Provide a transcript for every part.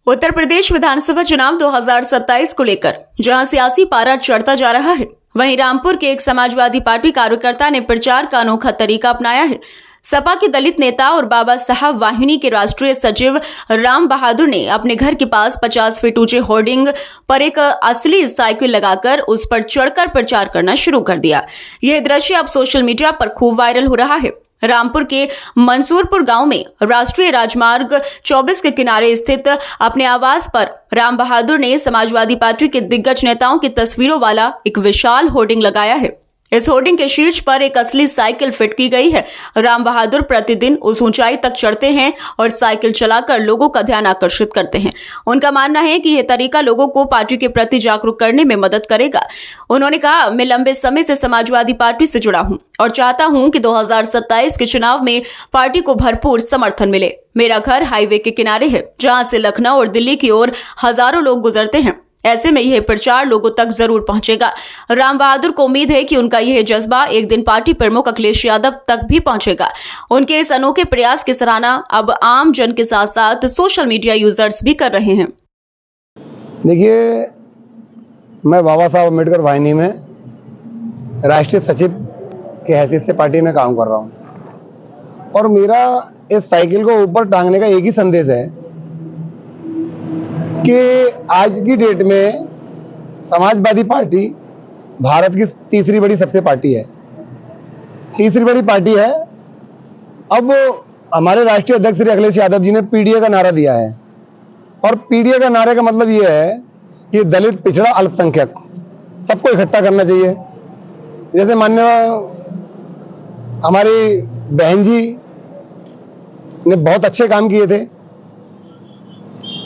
उत्तर प्रदेश विधानसभा चुनाव 2027 को लेकर जहां सियासी पारा चढ़ता जा रहा है, वहीं रामपुर के एक समाजवादी पार्टी कार्यकर्ता ने प्रचार का अनोखा तरीका अपनाया है। सपा के दलित नेता और बाबा साहब वाहिनी के राष्ट्रीय सचिव राम बहादुर ने अपने घर के पास 50 फीट ऊंचे होर्डिंग पर एक असली साइकिल लगाकर उस पर चढ़कर प्रचार करना शुरू कर दिया। यह दृश्य अब सोशल मीडिया पर खूब वायरल हो रहा है। रामपुर के मंसूरपुर गांव में राष्ट्रीय राजमार्ग 24 के किनारे स्थित अपने आवास पर राम बहादुर ने समाजवादी पार्टी के दिग्गज नेताओं की तस्वीरों वाला एक विशाल होर्डिंग लगाया है। इस होर्डिंग के शीर्ष पर एक असली साइकिल फिट की गई है। राम बहादुर प्रतिदिन उस ऊंचाई तक चढ़ते हैं और साइकिल चलाकर लोगों का ध्यान आकर्षित करते हैं। उनका मानना है कि यह तरीका लोगों को पार्टी के प्रति जागरूक करने में मदद करेगा। उन्होंने कहा, मैं लंबे समय से समाजवादी पार्टी से जुड़ा हूं और चाहता हूं कि 2027 के चुनाव में पार्टी को भरपूर समर्थन मिले। मेरा घर हाईवे के किनारे है, जहां से लखनऊ और दिल्ली की ओर हजारों लोग गुजरते हैं। ऐसे में यह प्रचार लोगों तक जरूर पहुंचेगा। राम बहादुर को उम्मीद है कि उनका यह जज्बा एक दिन पार्टी प्रमुख अखिलेश यादव तक भी पहुंचेगा। उनके इस अनोखे प्रयास की सराहना अब आम जन के साथ साथ सोशल मीडिया यूजर्स भी कर रहे हैं। देखिए, मैं बाबा साहब अम्बेडकर वाहिनी में राष्ट्रीय सचिव के हैसियत से पार्टी में काम कर रहा हूं और मेरा इस साइकिल को ऊपर टांगने का एक ही संदेश है कि आज की डेट में समाजवादी पार्टी भारत की तीसरी बड़ी सबसे पार्टी है, तीसरी बड़ी पार्टी है। अब हमारे राष्ट्रीय अध्यक्ष श्री अखिलेश यादव जी ने पीडीए का नारा दिया है और पीडीए का नारे का मतलब ये है कि दलित, पिछड़ा, अल्पसंख्यक सबको इकट्ठा करना चाहिए। जैसे माननीय हमारी बहन जी ने बहुत अच्छे काम किए थे,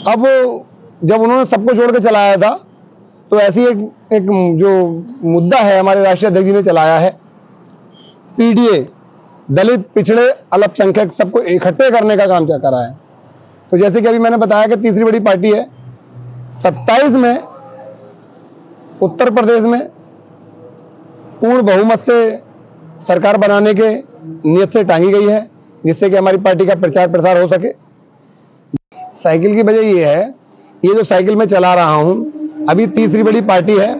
अब जब उन्होंने सबको जोड़ के चलाया था तो ऐसी एक जो मुद्दा है हमारे राष्ट्रीय अध्यक्ष जी ने चलाया है, पीडीए, दलित, पिछड़े, अल्पसंख्यक सबको इकट्ठे करने का काम क्या करा है। तो जैसे कि अभी मैंने बताया कि तीसरी बड़ी पार्टी है, 27 में उत्तर प्रदेश में पूर्ण बहुमत से सरकार बनाने के नियत से टांगी गई है, जिससे कि हमारी पार्टी का प्रचार प्रसार हो सके। साइकिल की वजह ये है, ये जो साइकिल मैं चला रहा हूं, अभी तीसरी बड़ी पार्टी है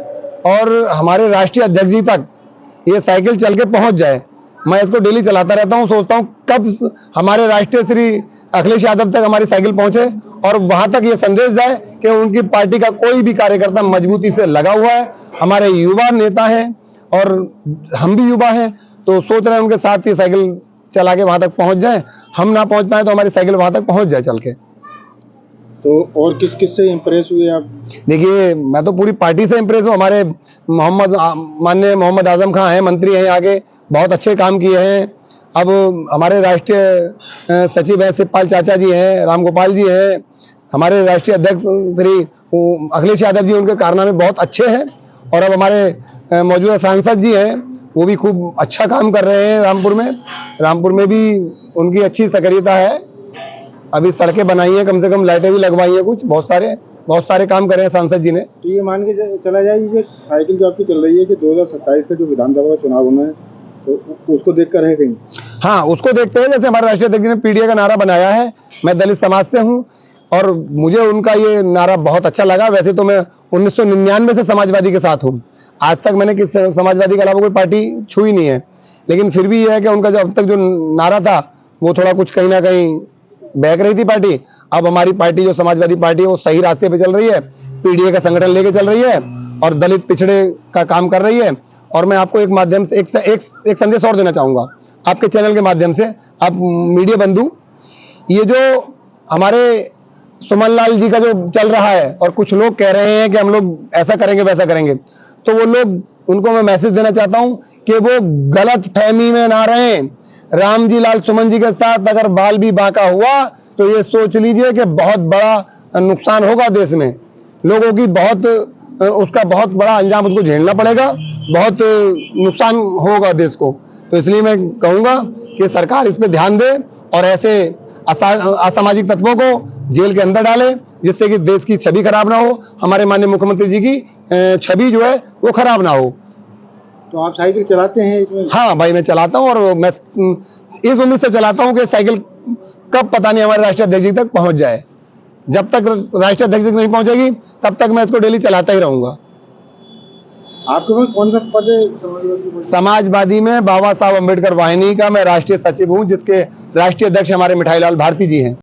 और हमारे राष्ट्रीय अध्यक्ष जी तक ये साइकिल चल के पहुंच जाए। मैं इसको डेली चलाता रहता हूं, सोचता हूं कब हमारे राष्ट्रीय श्री अखिलेश यादव तक हमारी साइकिल पहुंचे और वहां तक ये संदेश जाए कि उनकी पार्टी का कोई भी कार्यकर्ता मजबूती से लगा हुआ है। हमारे युवा नेता हैं और हम भी युवा हैं, तो सोच रहे हैं उनके साथ ये साइकिल चला के वहां तक पहुंच जाए। हम ना पहुंच पाए तो हमारी साइकिल वहां तक पहुंच जाए चल के। तो और किस किस से इम्प्रेस हुए आप? देखिए, मैं तो पूरी पार्टी से इम्प्रेस हूँ। हमारे माननीय मोहम्मद आजम खान हैं, मंत्री हैं, आगे बहुत अच्छे काम किए हैं। अब हमारे राष्ट्रीय सचिव हैं शिवपाल चाचा जी हैं, राम गोपाल जी हैं, हमारे राष्ट्रीय अध्यक्ष श्री अखिलेश यादव जी, उनके कारनामे बहुत अच्छे हैं। और अब हमारे मौजूदा सांसद जी हैं, वो भी खूब अच्छा काम कर रहे हैं। रामपुर में भी उनकी अच्छी सक्रियता है। अभी सड़कें बनाई हैं, कम से कम लाइटें भी लगवाई हैं, कुछ बहुत सारे काम कर रहे हैं सांसद जी ने। तो ये मान के चला जाए कि साइकिल जो आपकी चल रही है कि 2027 का जो विधानसभा का चुनाव होना है, तो उसको देखकर है कहीं? हाँ, उसको देखते हुए, जैसे हमारे राष्ट्रीय अध्यक्ष ने पीडीए का नारा बनाया है, मैं दलित समाज से हूँ और मुझे उनका ये नारा बहुत अच्छा लगा। वैसे तो मैं 1999 से समाजवादी के साथ हूँ, आज तक मैंने किस समाजवादी के अलावा कोई पार्टी छुई नहीं है, लेकिन फिर भी यह है कि उनका जो अब तक जो नारा था वो थोड़ा कुछ कहीं ना कहीं बहक रही थी पार्टी। अब हमारी पार्टी जो समाजवादी पार्टी है वो सही रास्ते पे चल रही है, पीडीए का संगठन लेके चल रही है और दलित, पिछड़े का काम कर रही है। और मैं आपको एक माध्यम से एक संदेश और देना चाहूंगा आपके चैनल के माध्यम से, आप मीडिया बंधु, ये जो हमारे सुमन लाल जी का जो चल रहा है और कुछ लोग कह रहे हैं कि हम लोग ऐसा करेंगे वैसा करेंगे, तो वो लोग, उनको मैं मैसेज देना चाहता हूं कि वो गलत फहमी में ना रहें। राम जी लाल सुमन जी के साथ अगर बाल भी बांका हुआ तो ये सोच लीजिए कि बहुत बड़ा नुकसान होगा देश में, लोगों की उसका बहुत बड़ा अंजाम उसको झेलना पड़ेगा, बहुत नुकसान होगा देश को। तो इसलिए मैं कहूंगा कि सरकार इस पे ध्यान दे और ऐसे असामाजिक तत्वों को जेल के अंदर डाले, जिससे कि देश की छवि खराब ना हो, हमारे माननीय मुख्यमंत्री जी की छवि जो है वो खराब ना हो। तो आप साइकिल चलाते हैं इसमें? हाँ भाई, मैं चलाता हूँ और मैं इस उम्मीद से चलाता हूँ कि साइकिल कब पता नहीं हमारे राष्ट्रीय अध्यक्ष जी तक पहुंच जाए। जब तक राष्ट्रीय अध्यक्ष तक नहीं पहुंचेगी तब तक मैं इसको डेली चलाता ही रहूंगा। आपके पास कौन सा पद है समाजवादी पार्टी? समाजवादी में बाबा साहब अम्बेडकर वाहिनी का मैं राष्ट्रीय सचिव हूं, जिसके राष्ट्रीय अध्यक्ष हमारे मिठाई लाल भारती जी हैं।